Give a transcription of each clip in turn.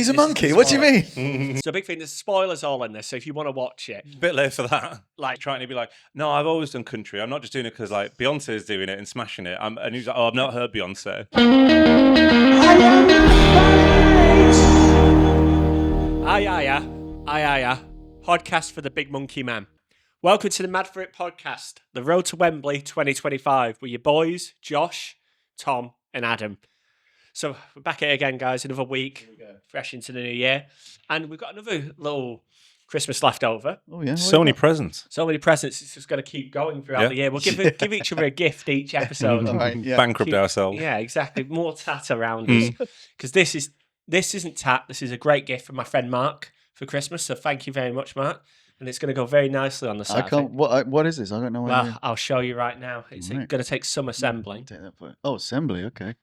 He's a monkey. What do you mean? So big thing, there's spoilers all in this, so if you want to watch it. A bit late for that. Like trying to be like, no, I've always done country. I'm not just doing it because like Beyonce's doing it and smashing it. And he's like, oh, I've not heard Beyonce. Aye. Podcast for the big monkey man. Welcome to the Mad For It podcast, the road to Wembley 2025, with your boys, Josh, Tom, and Adam. So we're back at it again, guys, another week, fresh into the new year. And we've got another little Christmas leftover. Oh, yeah. So many presents. So many presents, it's just going to keep going throughout the year. We'll give each other a gift each episode. Right, yeah. Bankrupt ourselves. Yeah, exactly. More tat around us. Because this isn't tat, this is a great gift from my friend Mark for Christmas. So thank you very much, Mark. And it's going to go very nicely on the side. I can't. What is this? I don't know. Well, I'll show you right now. It's going to take some assembling. Take that for assembly. Okay.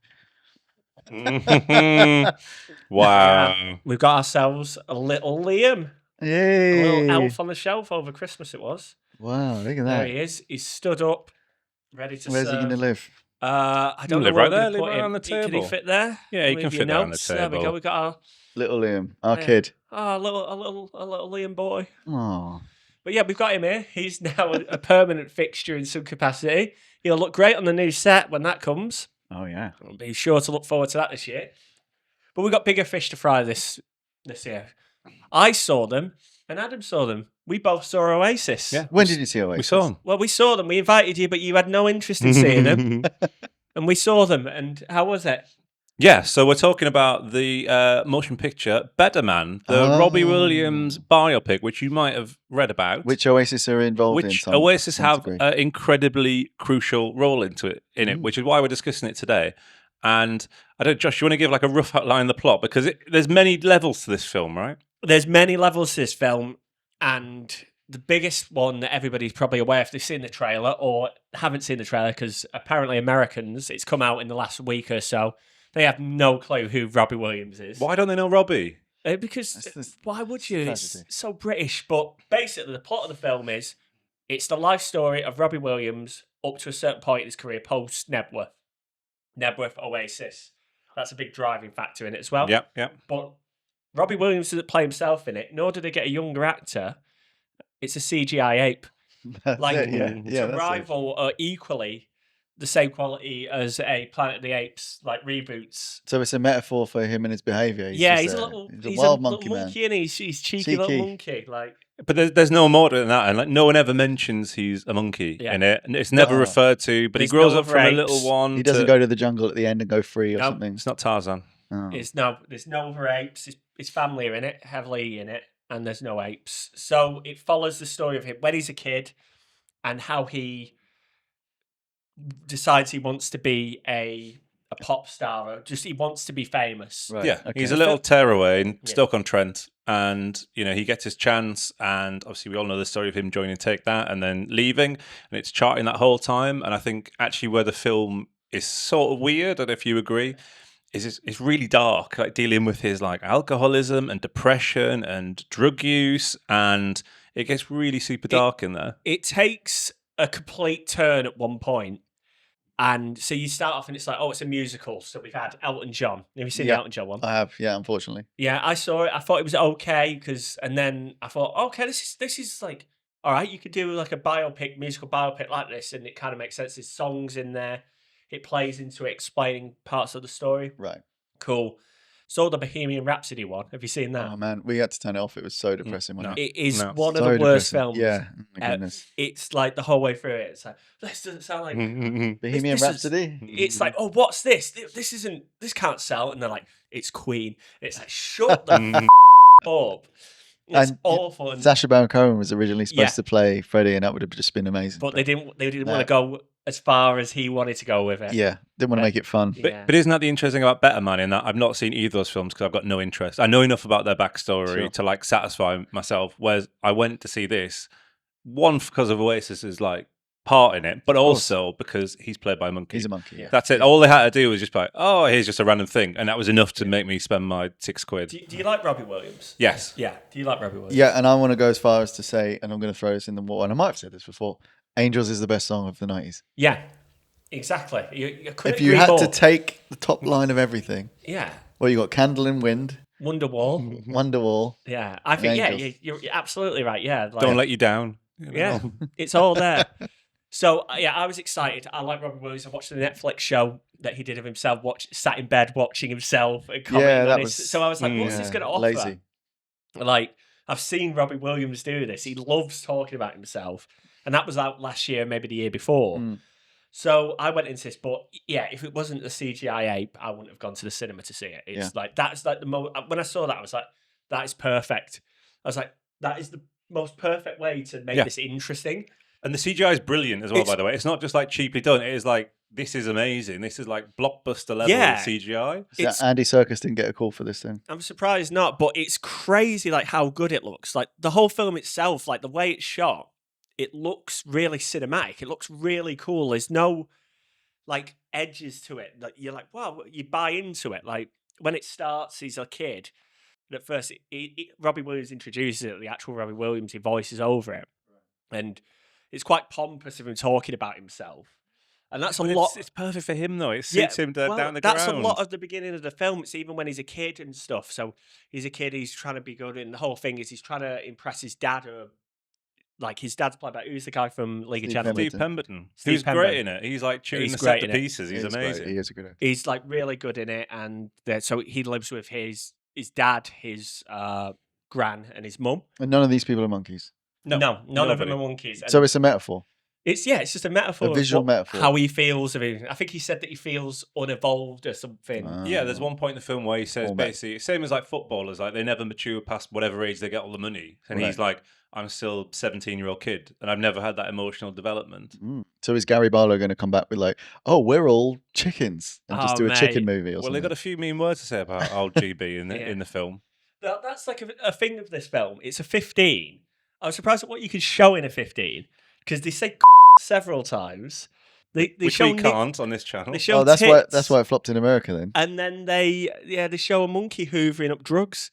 Wow. We've got ourselves a little Liam. Yay! A little elf on the shelf over Christmas it was. Wow, look at There that. he is. He's stood up, ready to Where's serve. he going to live? I don't know live where right we're there, going to put live right him. on the Can he table. fit there? Yeah, he Leave can your fit there on the notes. There we table. go. We got our Little Liam, our kid. a little Liam boy. Oh, But yeah, we've got him here. He's now a permanent fixture in some capacity. He'll look great on the new set when that comes. oh yeah. I'll be sure to look forward to that this year. But we've got bigger fish to fry this year. I saw them, and Adam saw them. We both saw Oasis. Yeah. When did you see Oasis? We saw him. Well, we saw them. We invited you, but you had no interest in seeing them. And we saw them. And how was it? Yeah, so we're talking about the motion picture Better Man, the Robbie Williams biopic, which you might have read about. Which Oasis are involved in? Which Tom? Oasis Tom have degree. an incredibly crucial role in it, which is why we're discussing it today. And I don't, Josh, you want to give like a rough outline of the plot? Because there's many levels to this film, right? There's many levels to this film. And the biggest one that everybody's probably aware if they've seen the trailer or haven't seen the trailer, because apparently Americans, it's come out in the last week or so, they have no clue who Robbie Williams is. Why don't they know Robbie? Because why would you? It's tragedy. so British. But basically, the plot of the film is it's the life story of Robbie Williams up to a certain point in his career post Nebworth. Nebworth Oasis. That's a big driving factor in it as well. Yep. But Robbie Williams doesn't play himself in it, nor do they get a younger actor. It's a CGI ape. That's Like it, yeah. to that's it. rival or equally the same quality as a Planet of the Apes like reboots. So it's a metaphor for him and his behaviour. He's a wild monkey, man. and he's cheeky little monkey. Like, But there's no more than that, and like no one ever mentions he's a monkey in it, and it's never referred to. But he grows up from a little one. He doesn't go to the jungle at the end and go free or something. It's not Tarzan. Oh. there's no other apes. His family are in it, heavily in it, and there's no apes. So it follows the story of him when he's a kid and how he decides he wants to be a pop star, or just he wants to be famous. Right. Yeah, Okay. he's a little tearaway in Stoke-on-Trent, and he gets his chance. And obviously, we all know the story of him joining Take That and then leaving, and it's charting that whole time. And I think actually where the film is sort of weird, I don't know if you agree, is it's really dark, like dealing with his like alcoholism and depression and drug use, and it gets really super dark in there. It takes a complete turn at one point. And so you start off and it's like, oh, it's a musical. So we've had Elton John. Have you seen the Elton John one? I have, yeah, unfortunately. Yeah, I saw it. I thought it was okay and then I thought, okay, this is like, all right, you could do like a musical biopic like this, and it kind of makes sense. There's songs in there. It plays into it, explaining parts of the story. Right. Cool. Saw the Bohemian Rhapsody one. Have you seen that? Oh man, we had to turn it off. It was so depressing. Wasn't it? It is No. one of So the worst depressing. films. Yeah, oh my goodness. It's like the whole way through it. It's like, this doesn't sound like Bohemian this is- Rhapsody. It's like, oh, what's this? This can't sell. And they're like, it's Queen. It's like, shut the up. It's And awful. And, Sacha Baron Cohen was originally supposed Yeah. to play Freddie, and that would have just been amazing. but they didn't No. want to go as far as he wanted to go with it. Yeah, didn't want to make it fun. Yeah. But isn't that the interesting about Better Man in that I've not seen either of those films because I've got no interest. I know enough about their backstory Sure. to like satisfy myself. Whereas I went to see this, one because of Oasis's like part in it, but also because he's played by a monkey. He's a monkey. Yeah. That's it. All they had to do was just be like, oh, here's just a random thing, and that was enough to make me spend my £6. Do you like Robbie Williams? Yes. Yeah. Do you like Robbie Williams? Yeah, and I want to go as far as to say, and I'm going to throw this in the water, and I might have said this before, Angels is the best song of the 90s. Yeah. Exactly. You couldn't If you agree had more. to take the top line of everything, Yeah. well, you got Candle in Wind, Wonderwall. Wonderwall. Yeah, I think Angels. you're absolutely right. Yeah, like, Don't let you down. yeah, it's all there. So yeah, I was excited. I like Robbie Williams. I watched the Netflix show that he did of himself. Sat in bed watching himself and commenting that on it. was- So I was like, what's this going to offer? Lazy. Like, I've seen Robbie Williams do this. He loves talking about himself. And that was out last year, maybe the year before. So I went into this, but yeah, if it wasn't the CGI ape, I wouldn't have gone to the cinema to see it. It's like, that's like the most, when I saw that, I was like, that is perfect. I was like, that is the most perfect way to make this interesting. And the CGI is brilliant as well, by the way. It's not just like cheaply done. It is like, this is amazing. This is like blockbuster level CGI. Andy Serkis didn't get a call for this thing. I'm surprised not, but it's crazy like how good it looks. Like the whole film itself, like the way it's shot, it looks really cinematic. It looks really cool. There's no like edges to it. Like you're like, wow, you buy into it. Like when it starts, he's a kid. And at first, Robbie Williams introduces it. The actual Robbie Williams, he voices over it, and it's quite pompous of him talking about himself. And that's a lot. It's perfect for him, though. It suits him down the ground. That's a lot of the beginning of the film. It's even when he's a kid and stuff. So he's a kid, he's trying to be good. And the whole thing is he's trying to impress his dad. Like his dad's played by, who's the guy from League of Gentlemen? Steve Pemberton. Who's great in it. He's like chewing the set to pieces. He's amazing. Great. He is a good actor. He's like really good in it. And so he lives with his dad, his gran, and his mum. And none of these people are monkeys. No, none of them are monkeys. So it's a metaphor. It's just a metaphor. A visual metaphor. How he feels of it. I think he said that he feels unevolved or something. Yeah, there's one point in the film where he says basically, same as like footballers, like they never mature past whatever age they get all the money. And he's like, I'm still a 17-year-old kid and I've never had that emotional development. So is Gary Barlow going to come back with like, oh, we're all chickens and just do a chicken movie or something? Well, they got a few mean words to say about old GB in the film. That's like a thing of this film. It's a 15. I was surprised at what you could show in a 15 because they say several times. Which show we can't on this channel. They show that's tits, why it flopped in America then. And then they show a monkey hoovering up drugs.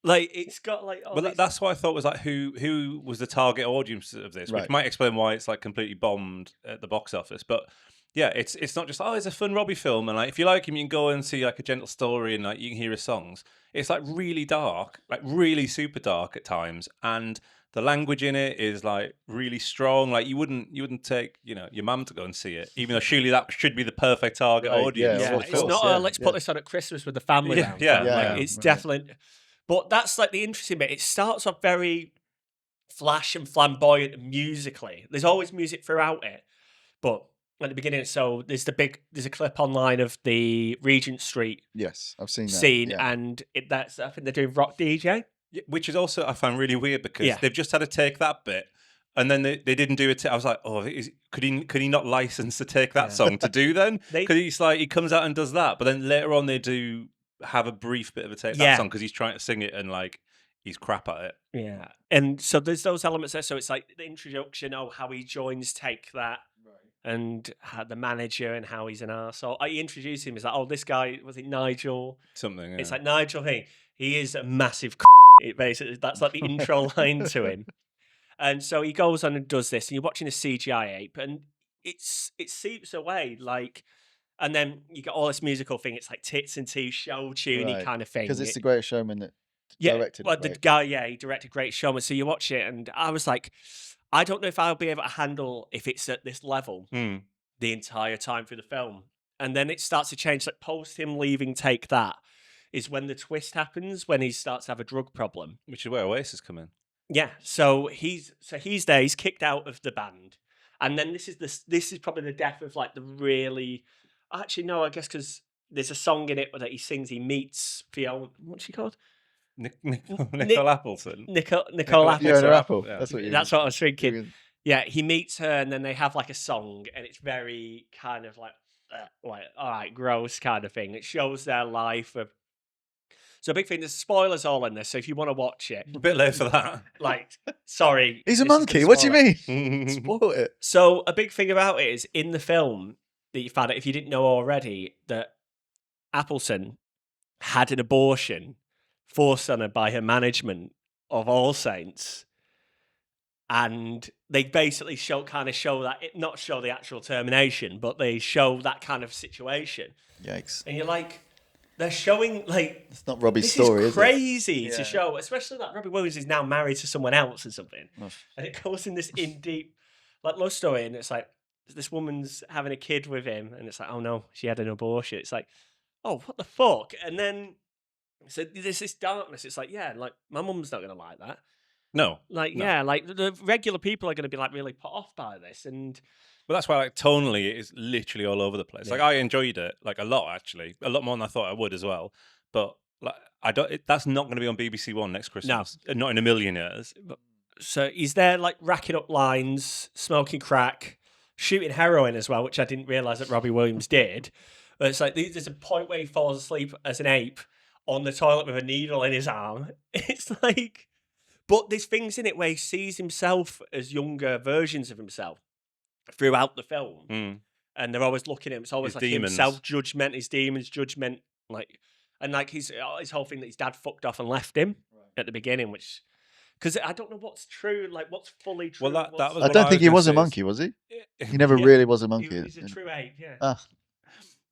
Like it's got like. That's what I thought was like who was the target audience of this, which might explain why it's like completely bombed at the box office. But yeah, it's not just it's a fun Robbie film, and like if you like him, you can go and see like a gentle story, and like you can hear his songs. It's like really dark, like really super dark at times, and the language in it is like really strong. Like you wouldn't take your mum to go and see it, even though surely that should be the perfect target audience. Yeah, it's not. Let's put this on at Christmas with the family. It's definitely. But that's like the interesting bit. It starts off very flash and flamboyant musically. There's always music throughout it, but at the beginning, so there's a clip online of the Regent Street. Yes, I've seen that scene, and I think they're doing rock DJ. Which is also I find really weird because they've just had to take that bit and then they didn't do it. I was like, could he not license to take that song to do then? Because he's like he comes out and does that, but then later on they do have a brief bit of a take that song because he's trying to sing it and like he's crap at it. Yeah, and so there's those elements there. So it's like the introduction, how he joins Take That. And the manager and how he's an arsehole. I introduced him as like, this guy, was it Nigel? Something, yeah. It's like Nigel thing. He is a massive it basically, that's like the intro line to him. And so he goes on and does this, and you're watching a CGI ape, and it seeps away, like, and then you get all this musical thing, it's like tits and teeth, show tuney kind of thing. Because it's The Greatest Showman that directed it. The guy, he directed Greatest Showman. So you watch it, and I was like, I don't know if I'll be able to handle if it's at this level the entire time through the film. And then it starts to change. Like post him leaving Take That is when the twist happens, when he starts to have a drug problem. Which is where Oasis come in. Yeah. So he's there, he's kicked out of the band. And then this is probably the death of like the really actually no, I guess because there's a song in it that he sings, he meets Fiona, what's she called? Nicole Appleton. Nicole Appleton. Fiona Apple. Yeah. That's what I was thinking. Yeah, he meets her and then they have like a song and it's very kind of like all right, gross kind of thing. It shows their life. So a big thing, there's spoilers all in this. So if you want to watch it. A bit late for that. Like, sorry. He's a monkey. What do you mean? Spoil it. So a big thing about it is in the film that you found out, if you didn't know already, that Appleton had an abortion forced on her by her management of All Saints, and they basically show that, not show the actual termination, but they show that kind of situation. Yikes! And you're like, they're showing like It's not Robbie's this story, is is it? crazy to Yeah. show, especially that Robbie Williams is now married to someone else or something, Oof. and it goes in this in deep like love story, and it's like this woman's having a kid with him, and it's like, oh no, she had an abortion. It's like, oh, what the fuck? And then so there's this darkness. It's like, yeah, like my mum's not gonna like that. No. Like, No. yeah, like the regular people are gonna be like really put off by this, and Well, that's why, like, tonally, it is literally all over the place. Like, Yeah. I enjoyed it, like, a lot, actually. A lot more than I thought I would as well. But, like, that's not going to be on BBC One next Christmas. Not in a million years. so he's there like racking up lines, smoking crack, shooting heroin as well, which I didn't realize that Robbie Williams did. But it's like there's a point where he falls asleep as an ape on the toilet with a needle in his arm. It's like, but there's things in it where he sees himself as younger versions of himself throughout the film, Mm. and they're always looking at him. It's always His like demons. his self-judgment, his demons, judgment, like, and like his whole thing that his dad fucked off and left him at the beginning, which. Because I don't know what's true, like what's fully true. Well, that what's- was I what don't I think was he gonna was a say is- monkey, was he? He He never Yeah. really was a monkey. He's a true ape, yeah.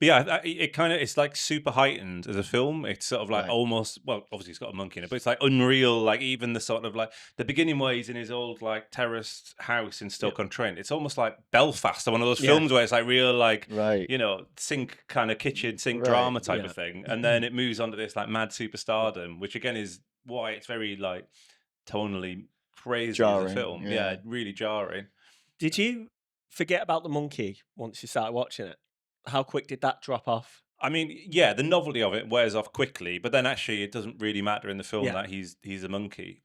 But yeah, it kind of, it's like super heightened as a film. It's sort of like Right. almost, well, obviously it's got a monkey in it, but it's like unreal. Like even the sort of like the beginning where he's in his old like terraced house in Stoke-on-Trent. It's almost like Belfast or one of those Yeah. films where it's like real like, Right. you know, sink kind of kitchen sink Right. drama type Yeah. of thing. And then it moves on to this like mad superstardom, which again is why it's very like tonally crazy as Jarring, a film. yeah. Yeah, really jarring. Did you forget about the monkey once you started watching it? How quick did that drop off? I mean, yeah, the novelty of it wears off quickly, but then actually it doesn't really matter in the film Yeah. that he's a monkey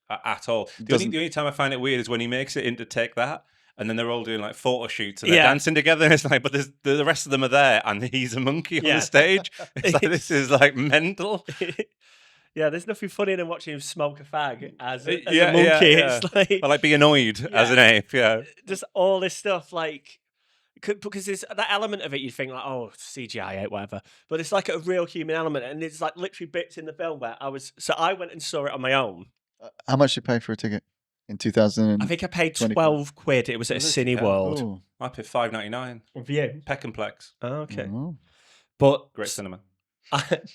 at all. The Doesn't- only time I find it weird is when he makes it into Take That, and then they're all doing like photo shoots and they're Yeah. dancing together, and it's like, but the rest of them are there, and he's a monkey on Yeah. the stage. It's like this is like mental. Yeah, there's nothing funnier than watching him smoke a fag as a Yeah, monkey. yeah, It's like Or like be annoyed as an ape. Yeah, just all this stuff, like because there's that element of it. You think like, oh, CGI, whatever, but it's like a real human element, and it's like literally bits in the film where I went and saw it on my own. How much did you pay for a ticket in 2000? I think I paid 24. 12 quid. It was at a Was it? Cineworld. Oh. I paid $5.99. Review. Peckenplex, Okay, Oh. but great cinema.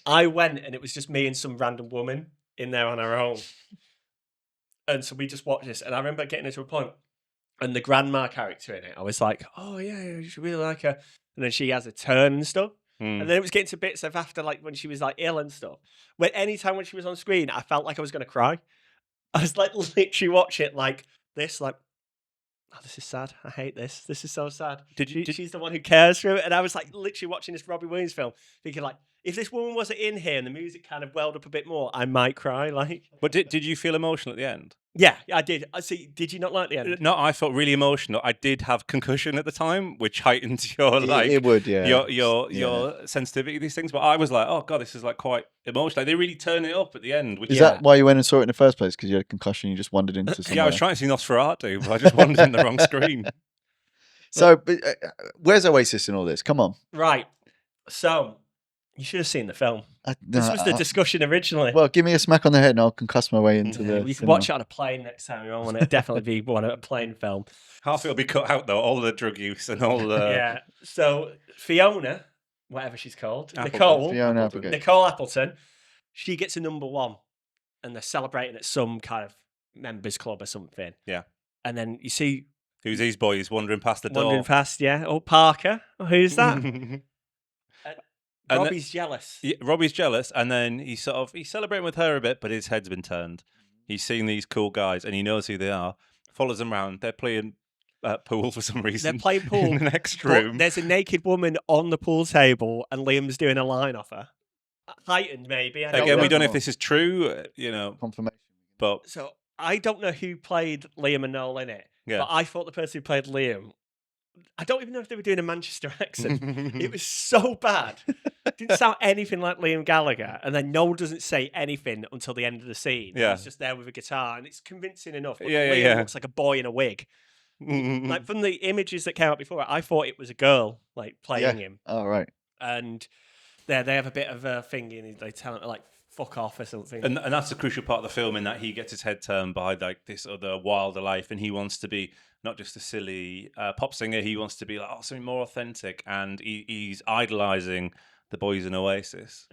I went and it was just me and some random woman in there on our own. And so we just watched this. And I remember getting to a point and the grandma character in it, I was like, oh, yeah, you should really like her. And then she has a turn and stuff. Mm. And then it was getting to bits of after, like, when she was, like, ill and stuff. When anytime when she was on screen, I felt like I was going to cry. I was, like, literally watching it like this, like, oh, this is sad. I hate this. This is so sad. She's the one who cares for it. And I was, like, literally watching this Robbie Williams film, thinking, like, if this woman wasn't in here and the music kind of welled up a bit more, I might cry. Like, But did you feel emotional at the end? yeah, I did. I see. Did you not like the end? No, I felt really emotional. I did have concussion at the time, which heightens your like it would, yeah. your sensitivity to these things. But I was like, oh god, this is like quite emotional. Like, they really turn it up at the end. Which Is Yeah. that why you went and saw it in the first place? Because you had a concussion, you just wandered into somewhere. yeah, I was trying to see Nosferatu, but I just wandered in the wrong screen. So, but, where's Oasis in all this? Come on. Right. So you should have seen the film. This No, was the discussion originally. Well, give me a smack on the head and I'll concuss my way into the. you can cinema. watch it on a plane next time. You want to definitely be one a plane film. Half it'll be cut out though, all the drug use and all the Yeah. So Fiona, whatever she's called, Appleton. Fiona Appleton. Applegate. Nicole Appleton, she gets a #1, and they're celebrating at some kind of members club or something. Yeah. And then you see who's these boys wandering past the wandering door. past, yeah. Oh, Parker. Oh, who's that? And Robbie's jealous. Yeah, Robbie's jealous, and then he's celebrating with her a bit, but his head's been turned. He's seen these cool guys, and he knows who they are. Follows them around. They're playing pool for some reason. They're playing pool in the next but room. there's a naked woman on the pool table, and Liam's doing a line off her. Heightened, maybe. I don't Again, know. we don't know if this is true, Confirmation. but So I don't know who played Liam and Noel in it, yeah. but I thought the person who played Liam, I don't even know if they were doing a Manchester accent. It was so bad. Didn't sound anything like Liam Gallagher. And then Noel doesn't say anything until the end of the scene. Yeah. He's just there with a guitar, and it's convincing enough. But Yeah, Liam yeah. looks like a boy in a wig. Like from the images that came out before, I thought it was a girl like playing him. Oh, right. And they have a bit of a thing, and they tell him to, like, fuck off or something. And that's a crucial part of the film, in that he gets his head turned by like this other wilder life, and he wants to be not just a silly pop singer. He wants to be like something more authentic, and he's idolizing the boys in Oasis,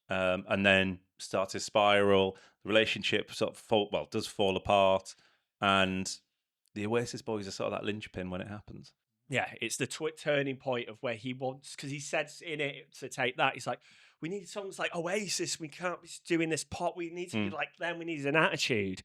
and then starts to spiral. The relationship sort of does fall apart, and the Oasis boys are sort of that linchpin when it happens. Yeah, it's the turning point of where he wants, because he says in it to take that, he's like, we need songs like Oasis, we can't be doing this pop, we need to be like them, we need an attitude.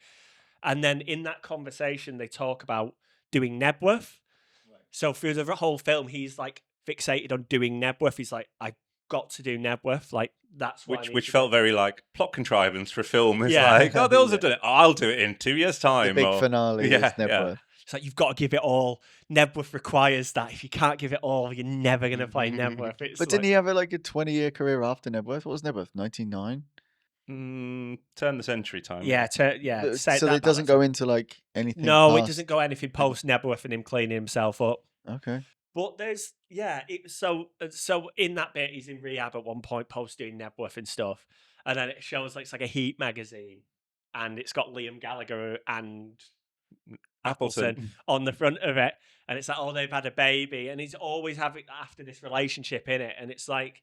And then in that conversation, they talk about doing Nebworth. Right. So through the whole film, he's like fixated on doing Nebworth. He's like, I got to do Nebworth. Like, that's why which felt very like plot contrivance for a film. It's like, oh, those have done it. Oh, I'll do it in 2 years' time. The big finale is Nebworth. Yeah. It's like, you've got to give it all. Nebworth requires that. If you can't give it all, you're never going to play Nebworth. But didn't he have a 20-year career after Nebworth? What was Nebworth? 99? Turn the century time. Yeah, So it doesn't go into anything. No, past... it doesn't go anything post Nebworth and him cleaning himself up. Okay. But there's so in that bit he's in rehab at one point post doing Nebworth and stuff, and then it shows it's like a Heat magazine, and it's got Liam Gallagher and Appleton on the front of it, and it's like, oh, they've had a baby, and he's always having after this relationship in it, and it's like,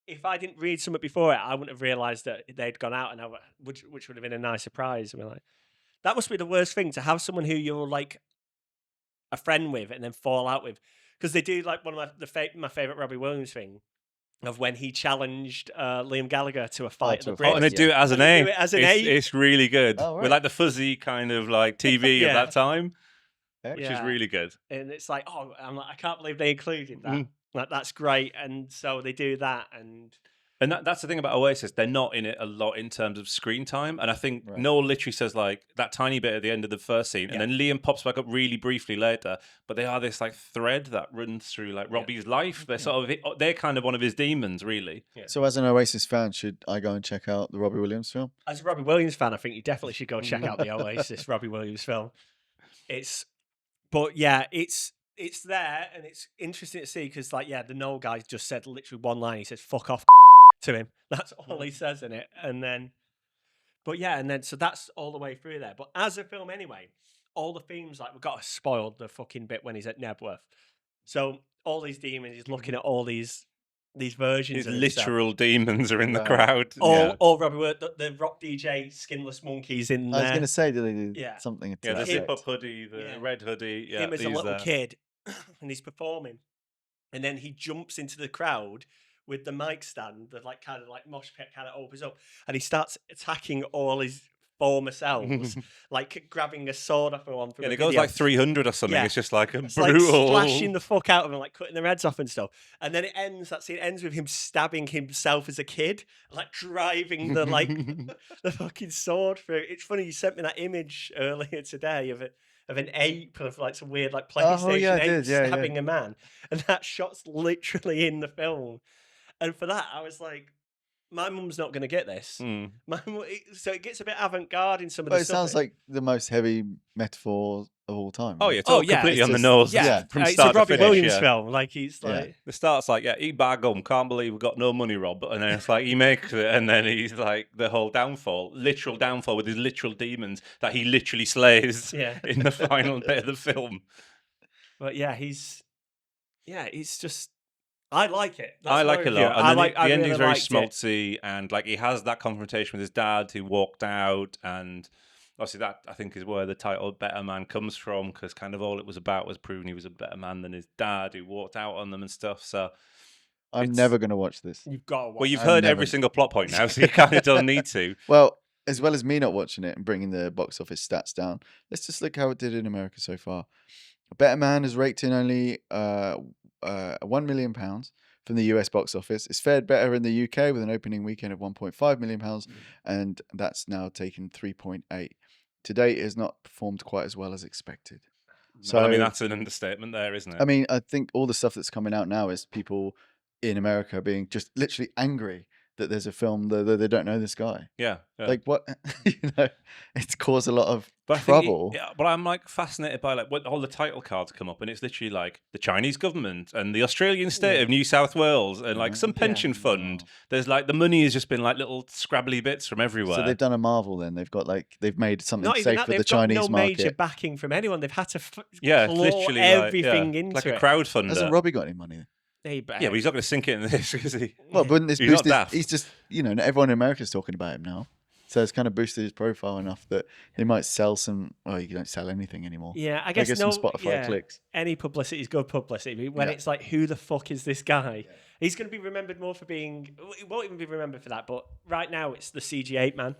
if I didn't read something before it, I wouldn't have realised that they'd gone out, and which would have been a nice surprise. I mean, like, that must be the worst thing, to have someone who you're like a friend with and then fall out with, because they do like one of my favourite Robbie Williams thing of when he challenged Liam Gallagher to a fight at the Brits. And they do it as an A. It's really good. Oh, right. With like the fuzzy kind of like TV of that time, which is really good. And it's like, I can't believe they included that. Like, that's great. And so they do that, and that's the thing about Oasis. They're not in it a lot in terms of screen time. And I think Noel literally says like that tiny bit at the end of the first scene, and then Liam pops back up really briefly later. But they are this like thread that runs through like Robbie's life. They're they're kind of one of his demons, really. Yeah. So as an Oasis fan, should I go and check out the Robbie Williams film? As a Robbie Williams fan, I think you definitely should go check out the Oasis Robbie Williams film. It's there, and it's interesting to see because, the Noel guy just said literally one line. He says, "Fuck off," to him. That's all he says in it. And then, so that's all the way through there. But as a film, anyway, all the themes, we've got to spoil the fucking bit when he's at Nebworth. So all these demons, he's looking at all these versions. His literal demons are in the crowd. All Robbie Williams, the rock DJ, skinless monkeys in there. I was going to say, do they do something? The zip-up hoodie, the red hoodie. Him as a little kid. And he's performing, and then he jumps into the crowd with the mic stand that kind of mosh pit kind of opens up, and he starts attacking all his former selves, grabbing a sword off one from it goes like 300 or something. It's just like it's brutal, slashing the fuck out of them, cutting their heads off and stuff. And then that scene ends with him stabbing himself as a kid, driving the the fucking sword through. It's funny, you sent me that image earlier today of an ape of some weird PlayStation ape stabbing a man, and that shot's literally in the film. And for that, I was like, my mum's not going to get this. So it gets a bit avant-garde in some of the stuff. It sounds like the most heavy metaphor of all time. Oh yeah, completely on the nose. Yeah, from it's start a Robbie to finish, Williams film. He's the start's eat bad gum. Can't believe we've got no money, Rob. And then it's he makes it, and then he's the whole literal downfall with his literal demons that he literally slays in the final bit of the film. But he's just. I like it. I like it a lot. And the ending's really very schmaltzy, and he has that confrontation with his dad who walked out, and obviously that I think is where the title "Better Man" comes from, because kind of all it was about was proving he was a better man than his dad who walked out on them and stuff. So I'm never going to watch this. You've got to watch. Well, you've heard every single plot point now, so you kind of don't need to. Well, as well as me not watching it and bringing the box office stats down, let's just look how it did in America so far. A Better Man has raked in only £1 million from the US box office. It's fared better in the UK with an opening weekend of £1.5 million, and that's now taken 3.8. To date, it has not performed quite as well as expected. So I mean, that's an understatement there, isn't it? I mean, I think all the stuff that's coming out now is people in America being just literally angry that there's a film that they don't know this guy. Yeah. What? It's caused a lot of trouble. But I'm fascinated by when all the title cards come up, and it's literally the Chinese government and the Australian state of New South Wales and some pension fund. There's the money has just been little scrabbly bits from everywhere. So they've done a Marvel then. They've got they've made something Not safe for the Chinese market. No major backing from anyone. They've had to literally everything into a crowdfunder. Hasn't Robbie got any money? Hey, but Yeah, but he's not going to sink it in this, is he? Well, wouldn't this He's boost not his, daft. he's just, everyone in America's talking about him now. So it's kind of boosted his profile enough that they might sell some, well, you don't sell anything anymore. Yeah, I They guess get some Spotify clicks. Any publicity is good publicity. But when Yeah. it's like, who the fuck is this guy? He's going to be remembered more for being. He won't even be remembered for that. But right now, it's the CG8 man.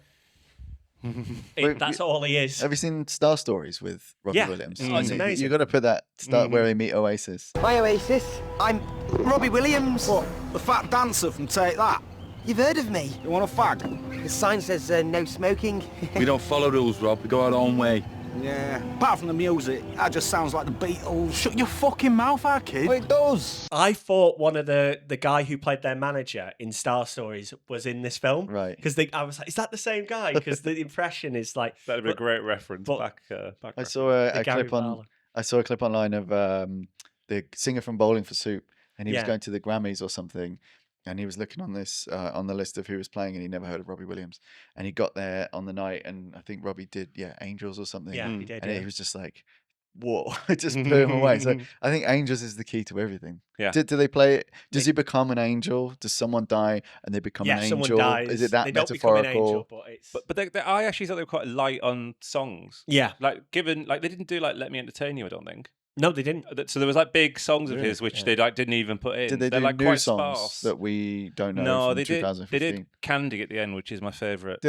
That's all he is. Have you seen Star Stories with Robbie Yeah. Williams? Oh, it's amazing. You got to put that start where they meet Oasis. Hi, Oasis. I'm Robbie Williams. What? The fat dancer from Take That? You've heard of me? You want a fag? The sign says no smoking. We don't follow rules, Rob. We go our own way. Yeah. Apart from the music, that just sounds like the Beatles. Shut your fucking mouth, our kid. Well, it does. I thought one of the guy who played their manager in Star Stories was in this film. Right. Because I was like, is that the same guy? Because the impression is like. That'd be a great reference. but- back I saw a Gary clip on. Barlow. I saw a clip online of the singer from Bowling for Soup, and he was Yeah. going to the Grammys or something, and he was looking on this on the list of who was playing, and he never heard of Robbie Williams, and he got there on the night, and I think Robbie did Angels or something, Yeah, he did. and Yeah. he was just like, whoa, it just blew him away. So I think Angels is the key to everything. Yeah. Do they play it? Does he become an angel? Does someone die and they become an angel? someone dies. Is it that they don't become an metaphorical? angel, but it's. But I actually thought they were quite light on songs. Yeah. Like they didn't do like "Let Me Entertain You." I don't think. No, they didn't. So there was like big songs of Really? his which they like didn't even put in. Did they They're do like new quite songs sparse. that we don't know No, from they did. 2015? They did "Candy" at the end, which is my favourite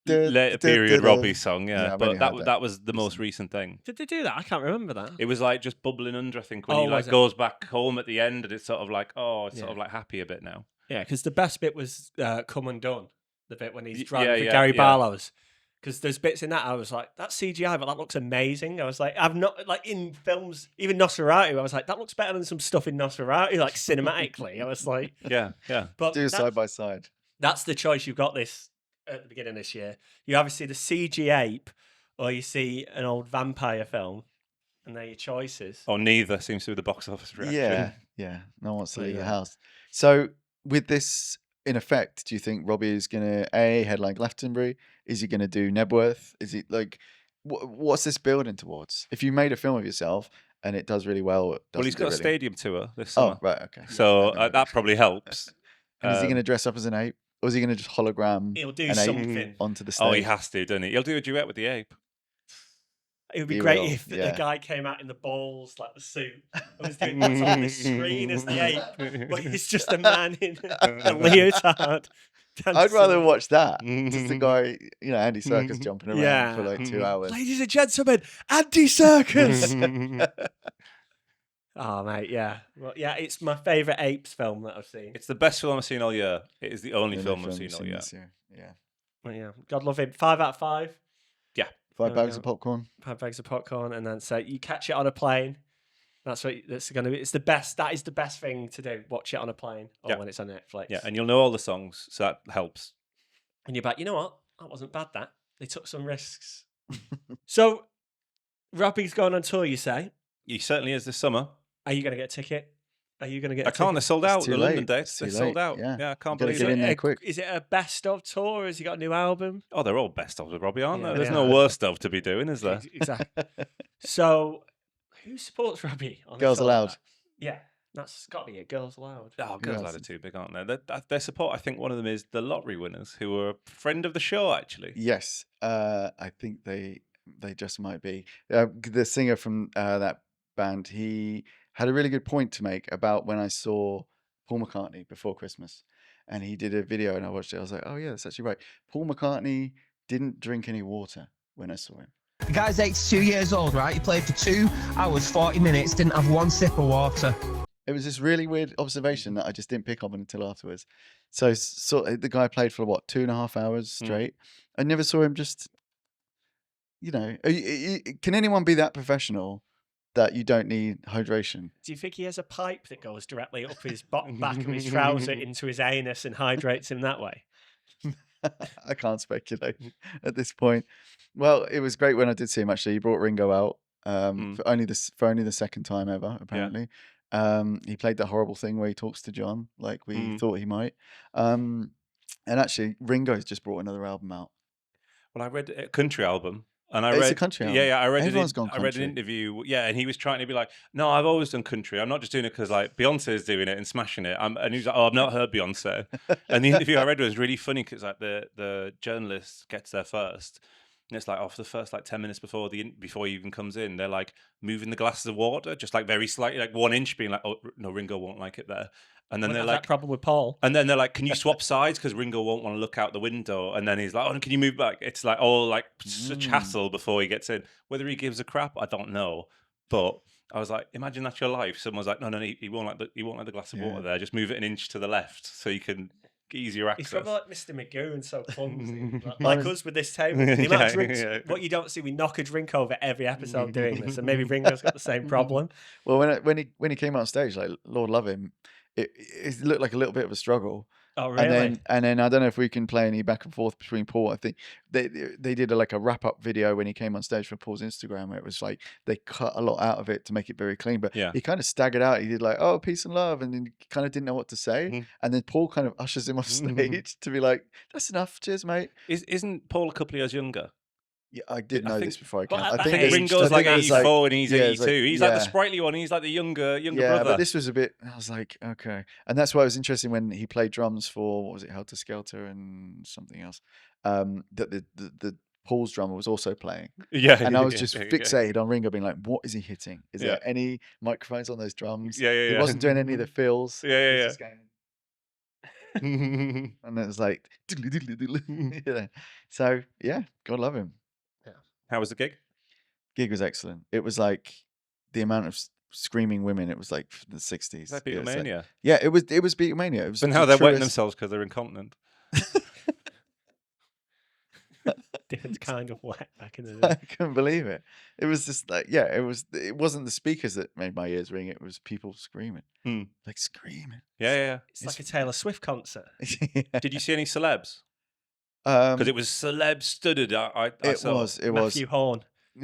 Later later period Robbie song. Yeah, I've but only heard that was the most recent thing. Did they do that? I can't remember that. It was like just bubbling under. I think when Oh, he like was it? goes back home at the end, and it's sort of like it's sort Yeah. of like happy a bit now. Yeah, because the best bit was "Come Undone," the bit when he's driving yeah, for yeah, Gary yeah. Barlow's. Because there's bits in that I was like, that's CGI, but that looks amazing. I was like, I've not like in films, even Nosferatu. I was like, that looks better than some stuff in Nosferatu, like cinematically. I was like, Yeah, yeah. but Do side by side. that's the choice you've got this at the beginning of this year. You either see the CG ape, or you see an old vampire film, and they're your choices. Or neither seems to be the box office reaction. Yeah. No one wants to There leave you the go. house. So with this in effect, do you think Robbie is going to headline Glastonbury? Is he going to do Nebworth? Is he like, what's this building towards? If you made a film of yourself and it does really well, Well, he's got a really? stadium tour this Oh, summer, right, okay. so Maybe. that probably helps. And is he going to dress up as an ape, or is he going to just hologram He'll do an something. ape onto the stage? Oh, he has to, doesn't he? He'll do a duet with the ape. It would be He great will, if the yeah. guy came out in the balls, like the suit, and was doing what's on the screen as the ape, but he's just a man in a leotard. I'd dancing. rather watch that. Just the guy, Andy Serkis jumping around Yeah. for like 2 hours. Ladies and gentlemen, Andy Serkis. Oh, mate, yeah. Well, yeah, it's my favourite apes film that I've seen. It's the best film I've seen all year. It is the only The film only I've seen all year. this year. Yeah. Well, yeah, God love him. 5 out of 5. 5 There we bags of go. popcorn. 5 bags of popcorn, and then so you catch it on a plane. That's going to be. It's the best. That is the best thing to do. Watch it on a plane or Yeah. when it's on Netflix. Yeah, and you'll know all the songs, so that helps. And you're like, you know what? That wasn't bad. That they took some risks. So, Robbie's going on tour. You say? He certainly is this summer. Are you going to get a ticket? Are you going to get? I can't. They're sold It's out. too The London late. dates. It's They're too sold late, out. yeah. I can't Gotta believe get it. in there quick. Is it a best of tour? Or has he got a new album? Oh, they're all best of with Robbie, aren't Yeah, they? There's they no are. worst of to be doing, is there? Exactly. So, who supports Robbie? On a Girls tour like Aloud. that? Yeah, that's got to be it. Girls Aloud. Oh, Girls Yes. Aloud are too big, aren't they? Their support, I think one of them is the lottery winners, who were a friend of the show, actually. Yes, I think they just might be. The singer from that band, he had a really good point to make about when I saw Paul McCartney before Christmas, and he did a video, and I watched it. I was like, oh yeah, that's actually right. Paul McCartney didn't drink any water when I saw him. The guy's 82 years old, right? He played for 2 hours, 40 minutes, didn't have one sip of water. It was this really weird observation that I just didn't pick up on until afterwards. So the guy played for what, 2.5 hours straight. I never saw him just, can anyone be that professional that you don't need hydration? Do you think he has a pipe that goes directly up his back of his trouser into his anus and hydrates him that way? I can't speculate at this point. Well, it was great when I did see him. Actually, he brought Ringo out for only the second time ever. Apparently, he played that horrible thing where he talks to John like we thought he might. And actually, Ringo's just brought another album out. Well, I read a country album, And I It's a read country Yeah, album. yeah. Everyone's gone I read an country. interview. Yeah, and he was trying to be like, "No, I've always done country. I'm not just doing it because like Beyonce's doing it and smashing it." And he was like, "Oh, I've not heard Beyonce." And the interview I read was really funny because like the journalist gets there first. And it's like off the first like 10 minutes before before he even comes in, they're like moving the glasses of water just like very slightly, like 1 inch, being like, "Oh no, Ringo won't like it there." And then Wouldn't they're have like, that problem with Paul. and then they're like, "Can you swap sides? Because Ringo won't want to look out the window." And then he's like, "Oh, can you move back?" It's like all like such hassle before he gets in. Whether he gives a crap, I don't know. But I was like, imagine that's your life. Someone's like, "No, he won't like the glass of water there. Just move it an inch to the left so you can get easier He's access." probably like Mr. Magoo and so clumsy. Like us with this table. The amount of drinks, what you don't see, we knock a drink over every episode doing this. And maybe Ringo's got the same problem. Well, when he came out on stage, like Lord love him, it looked like a little bit of a struggle. Oh, really? And then I don't know if we can play any back and forth between Paul. I think they did like a wrap up video when he came on stage for Paul's Instagram, where it was like they cut a lot out of it to make it very clean. But Yeah. he kind of staggered out. He did like, "Oh, peace and love," and then he kind of didn't know what to say. Mhm. And then Paul kind of ushers him off stage to be like, "That's enough. Cheers, mate." Isn't Paul a couple of years younger? Yeah, I did I know think- this before I but came. at I that think age- there's- Ringo's I like think it's 84 and he's yeah, 82. it's like- He's like the yeah. sprightly one. He's like the younger Yeah, brother. but this was a bit. I was like, okay, and that's why it was interesting when he played drums for what was it, Helter Skelter and something else. That the Paul's drummer was also playing, Yeah, and I was yeah, just yeah. fixated on Ringo being like, what is he hitting? Is Yeah. there any microphones on those drums? Yeah, yeah, He yeah. wasn't doing any of the fills. Yeah, yeah, He was yeah. just going, and it was like, you know. So yeah, God love him. How was the gig? Gig was excellent. It was like the amount of screaming women. It was like from the 60s. Is that Yeah, it's like- Beatlemania? Yeah, it was Beatlemania. It was But the now they're wetting truest- themselves because they're incontinent. Different kind of wet back in the I day. couldn't believe it. It was just like, yeah, it wasn't the speakers that made my ears ring. It was people screaming, Hmm. like screaming. Yeah, yeah. It's like a Taylor Swift concert. Yeah. Did you see any celebs? Because Um, it was celeb studded. I it saw. was. Matthew Horn. I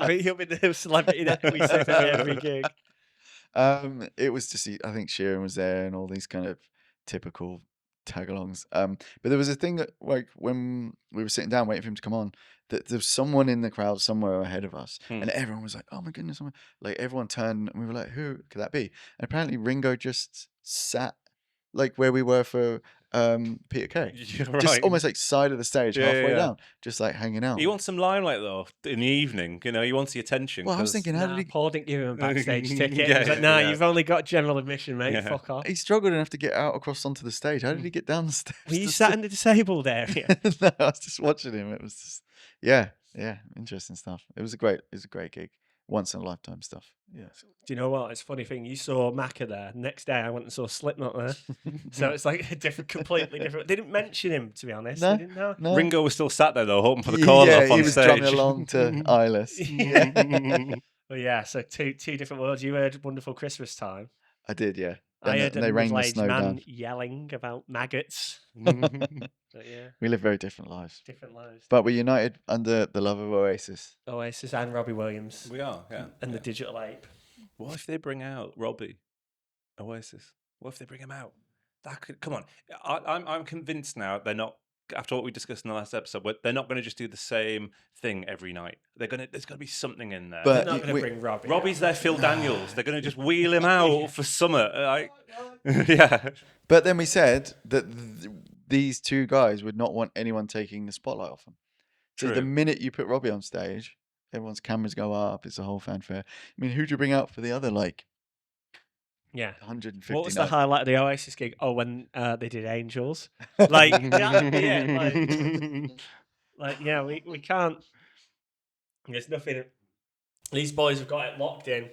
think he'll be the celebrity that we see at every gig. It was just, I think Sheeran was there and all these kind of typical tag-alongs. But there was a thing that, like, when we were sitting down waiting for him to come on, that there was someone in the crowd somewhere ahead of us, and everyone was like, "Oh my goodness!" Like everyone turned, and we were like, "Who could that be?" And apparently Ringo just sat like where we were for Peter Kay, You're just right. almost like side of the stage, Yeah, halfway yeah. down, just like hanging out. He wants some limelight though in the evening. You know, he wants the attention. Well, I was 'cause- thinking, how Nah, did he? Paul didn't give him a backstage ticket. Yeah, He was like, nah, yeah. you've only got general admission, mate. Yeah. Fuck off. He struggled enough to get out across onto the stage. How did he get down the stairs? Were you to sat sit- in the disabled area? No, I was just watching him. It was just, yeah, interesting stuff. It was a great gig, once in a lifetime stuff. Yeah, Do you know what? It's a funny thing. You saw Macca there. Next day, I went and saw Slipknot there. So it's like a completely different. They didn't mention him, to be honest. No, They didn't know. no. Ringo was still sat there though, hoping for the call yeah, up on he was stage. drumming along to Eyeless. Yeah. But yeah, so two different worlds. You heard "Wonderful Christmas Time." I did, yeah. I heard they a rained the middle-aged snow man down. yelling about maggots. But yeah, We live very different lives, different lives. but we're united under the love of Oasis. Oasis and Robbie Williams We are, yeah. and yeah. the Digital Ape. What if they bring out Robbie, Oasis? What if they bring him out? That could come on. I'm convinced now they're not. After what we discussed in the last episode, they're not going to just do the same thing every night. There's going to be something in there. But They're not going to we- bring Robbie. Robbie's their Phil Daniels. They're going to just wheel him out for summer. Like, yeah. But then we said that these two guys would not want anyone taking the spotlight off them. So the True. minute you put Robbie on stage, everyone's cameras go up. It's a whole fanfare. I mean, who'd you bring out for the other, like, Yeah. 150 What was the nights? highlight of the Oasis gig? Oh, when they did Angels. Like, yeah, we can't. There's nothing. These boys have got it locked in.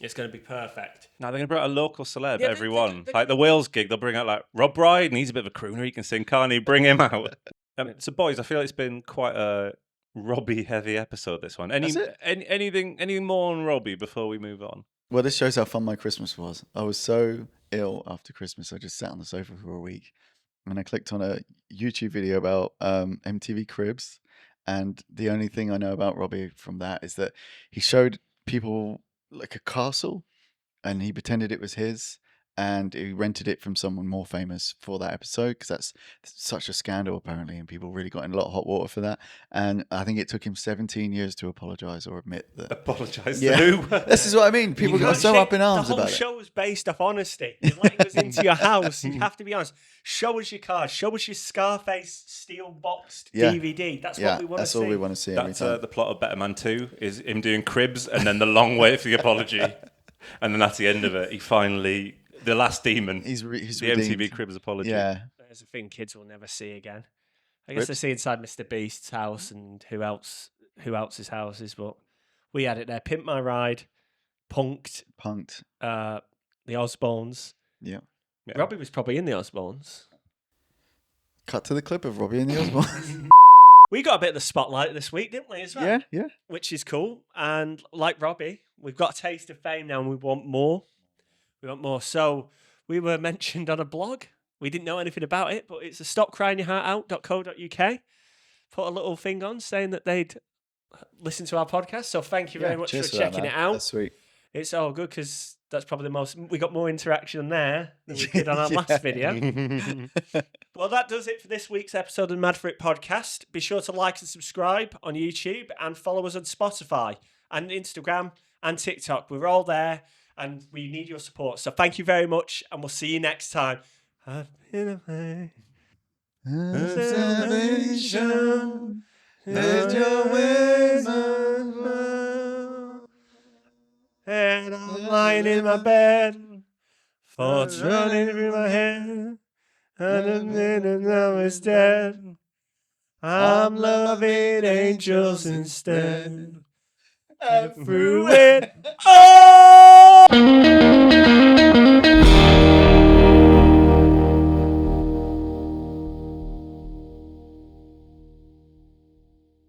It's going to be perfect. Now they're going to bring out a local celeb, Yeah, everyone. they- Like the Wales gig, they'll bring out like Rob Brydon. He's a bit of a crooner. He can sing, can't he? Bring him out. So, boys, I feel like it's been quite a Robbie-heavy episode, this one. Has it? Anything more on Robbie before we move on? Well, this shows how fun my Christmas was. I was so ill after Christmas. I just sat on the sofa for a week. And I clicked on a YouTube video about MTV Cribs. And the only thing I know about Robbie from that is that he showed people like a castle and he pretended it was his. and he rented it from someone more famous for that episode because that's such a scandal apparently, and people really got in a lot of hot water for that. And I think it took him 17 years to apologize or admit that. Apologise Yeah, to who? this is what I mean. People got so up in arms the whole about it. show was based off honesty. You're letting us into your house. You have to be honest. Show us your card. Show us your Scarface steel boxed Yeah. DVD. That's Yeah, what we want to that's see. all we want to see every That's time. the plot of Better Man 2 is him doing cribs and then the long wait for the apology. And then that's the end of it. He finally, the last demon, He's the redeemed. MTV Cribs apology. Yeah, There's a thing kids will never see again. I guess they see inside Mr. Beast's house and who else's houses, but we had it there. Pimp My Ride, Punked, punked. the Osbournes. Yeah. Yeah. Robbie was probably in the Osbournes. Cut to the clip of Robbie and the Osbournes. We got a bit of the spotlight this week, didn't we, as well? Yeah, yeah. Which is cool. And like Robbie, we've got a taste of fame now and we want more. So we were mentioned on a blog. We didn't know anything about it, but it's a stopcryingyourheartout.co.uk. Put a little thing on saying that they'd listen to our podcast. So thank you very much for cheers that, checking man. it out. That's sweet. It's all good because that's probably we got more interaction there than we did on our last video. Well, that does it for this week's episode of the Mad for It podcast. Be sure to like and subscribe on YouTube and follow us on Spotify and Instagram and TikTok. We're all there and we need your support. So thank you very much and we'll see you next time. I've been away. Salvation, let your ways unfold. And I'm lying in my bed, thoughts running through my head, and a minute now is dead. I'm loving angels instead. And through it all.